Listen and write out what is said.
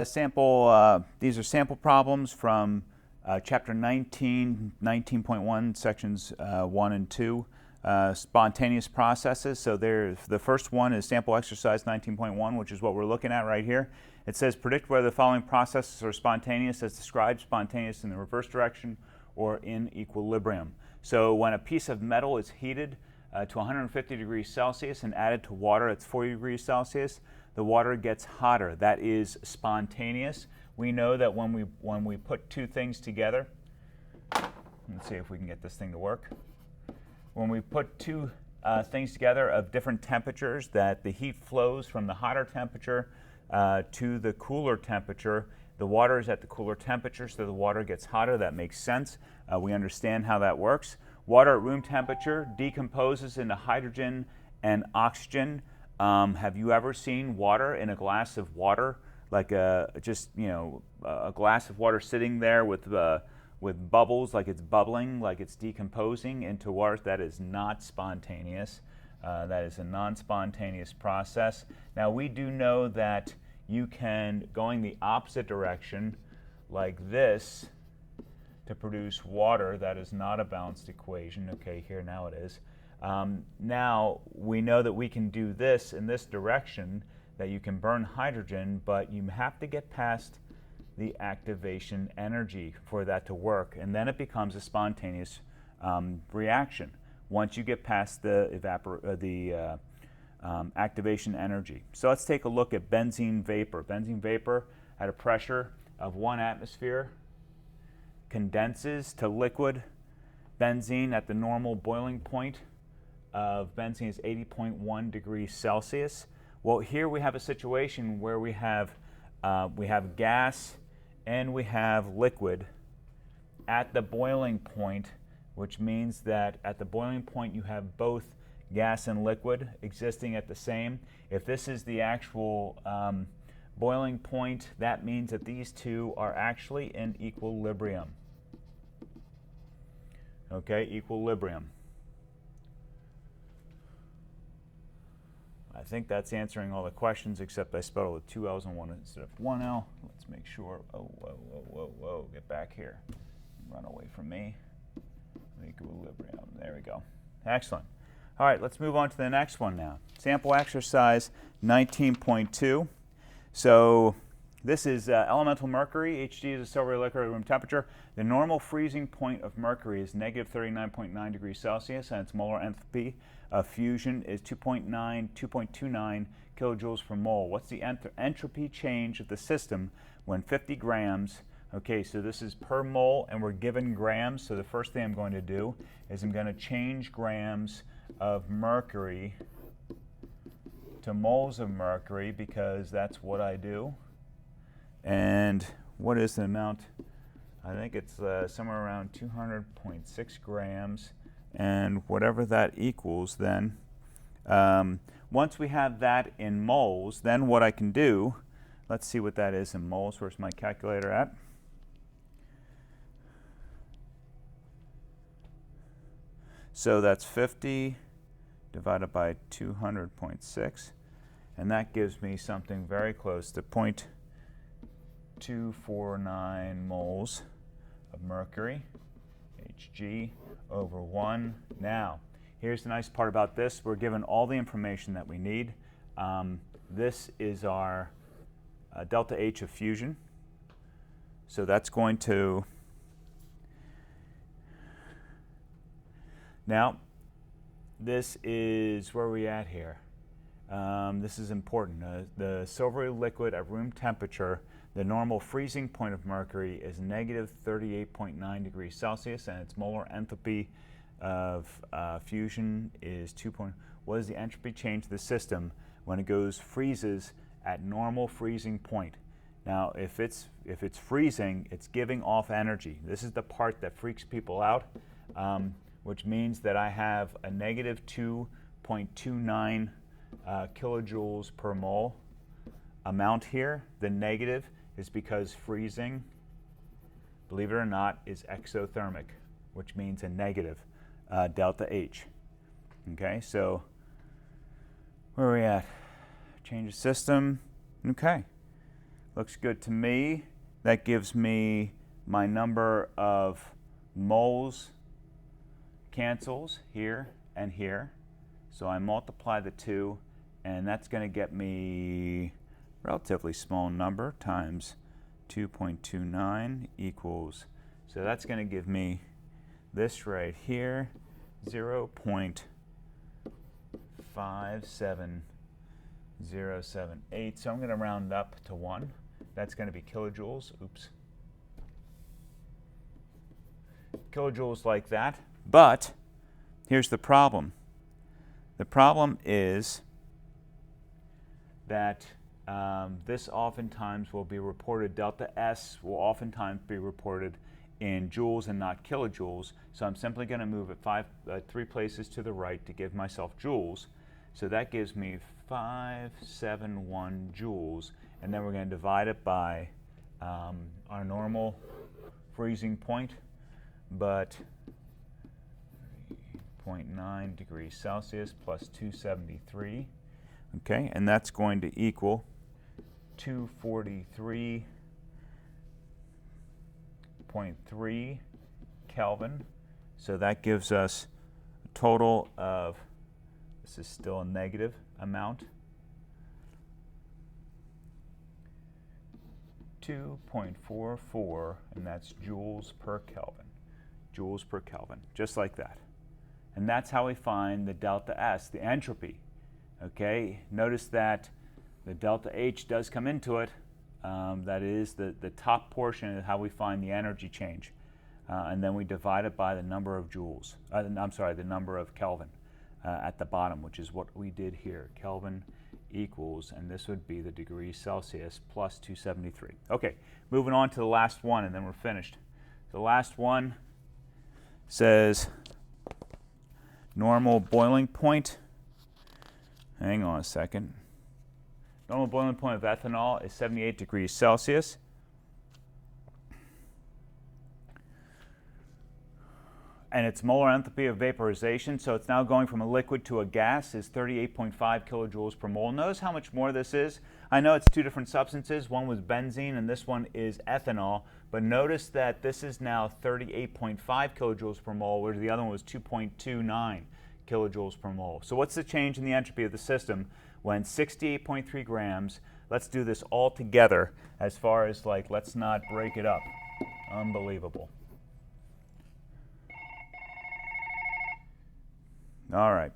These are sample problems from chapter 19, 19.1, sections 1 and 2, spontaneous processes. So the first one is sample exercise 19.1, which is what we're looking at right here. It says predict whether the following processes are spontaneous as described, spontaneous in the reverse direction or in equilibrium. So when a piece of metal is heated to 150 degrees Celsius and added to water at 40 degrees Celsius, the water gets hotter. That is spontaneous. We know that when we put two things together, let's see if we can get this thing to work. When we put two things together of different temperatures, that the heat flows from the hotter temperature to the cooler temperature. The water is at the cooler temperature, so the water gets hotter. That makes sense. We understand how that works. Water at room temperature decomposes into hydrogen and oxygen. Have you ever seen water in a glass of water, like a glass of water sitting there with bubbles, like it's bubbling, like it's decomposing into water? That is not spontaneous. That is a non-spontaneous process. Now we do know that you can, going the opposite direction, like this, to produce water. That is not a balanced equation. Okay, here now it is. Now we know that we can do this in this direction, that you can burn hydrogen, but you have to get past the activation energy for that to work, and then it becomes a spontaneous reaction once you get past the activation energy. So let's take a look at benzene vapor. Benzene vapor at a pressure of 1 atmosphere condenses to liquid. Benzene at the normal boiling point of benzene is 80.1 degrees Celsius. Well, here we have a situation where we have gas and we have liquid at the boiling point, which means that at the boiling point you have both gas and liquid existing at the same. If this is the actual boiling point, that means that these two are actually in equilibrium. Okay, equilibrium. I think that's answering all the questions, except I spelled it with 2 L's and one instead of 1 L. Let's make sure. Oh, whoa, get back here. Run away from me. Equilibrium, there we go. Excellent. All right, let's move on to the next one now. Sample exercise 19.2. So this is elemental mercury. Hg is a silvery liquid at room temperature. The normal freezing point of mercury is negative 39.9 degrees Celsius, and its molar enthalpy of fusion is 2.29 kilojoules per mole. What's the entropy change of the system when 50 grams? Okay, so this is per mole, and we're given grams. So the first thing I'm going to do is I'm going to change grams of mercury to moles of mercury, because that's what I do. And what is the amount? I think it's somewhere around 200.6 grams, and whatever that equals then. Once we have that in moles, then what I can do, let's see what that is in moles. Where's my calculator at? So that's 50 divided by 200.6, and that gives me something very close to 0.249 moles of mercury, Hg, over 1. Now, here's the nice part about this. We're given all the information that we need. This is our delta H of fusion. So that's going to... Now, this is where we're at here. This is important. The silvery liquid at room temperature, the normal freezing point of mercury is negative 38.9 degrees Celsius, and its molar enthalpy of fusion is 2. What is the entropy change of the system when it freezes at normal freezing point? Now, if it's freezing, it's giving off energy. This is the part that freaks people out, which means that I have a negative 2.29 kilojoules per mole amount here. The negative is because freezing, believe it or not, is exothermic, which means a negative delta H. Okay, so where are we at? Change of system. Okay, Looks good to me. That gives me my number of moles cancels here and here. So I multiply the two, and that's going to get me a relatively small number times 2.29 equals, so that's going to give me this right here, 0.57078. So I'm going to round up to 1. That's going to be kilojoules. Oops. Kilojoules like that. But here's the problem. The problem is that this oftentimes will be reported, delta S will oftentimes be reported in joules and not kilojoules. So I'm simply going to move it 3 places to the right to give myself joules. So that gives me 571 joules. And then we're going to divide it by our normal freezing point, but 0.9 degrees Celsius plus 273. Okay, and that's going to equal 243.3 Kelvin. So that gives us a total of, this is still a negative amount, 2.44, and that's joules per Kelvin. Joules per Kelvin, just like that. And that's how we find the delta S, the entropy. Okay, notice that the delta H does come into it. That is the top portion of how we find the energy change. And then we divide it by the number of joules. I'm sorry, the number of Kelvin at the bottom, which is what we did here. Kelvin equals, and this would be the degrees Celsius plus 273. Okay, moving on to the last one, and then we're finished. The last one says normal boiling point. Hang on a second. Normal boiling point of ethanol is 78 degrees Celsius. And its molar enthalpy of vaporization, so it's now going from a liquid to a gas, is 38.5 kilojoules per mole. Notice how much more this is. I know it's 2 different substances. One was benzene and this one is ethanol. But notice that this is now 38.5 kilojoules per mole, whereas the other one was 2.29 kilojoules per mole. So what's the change in the entropy of the system when 68.3 grams, let's do this all together as far as like, let's not break it up. Unbelievable. All right.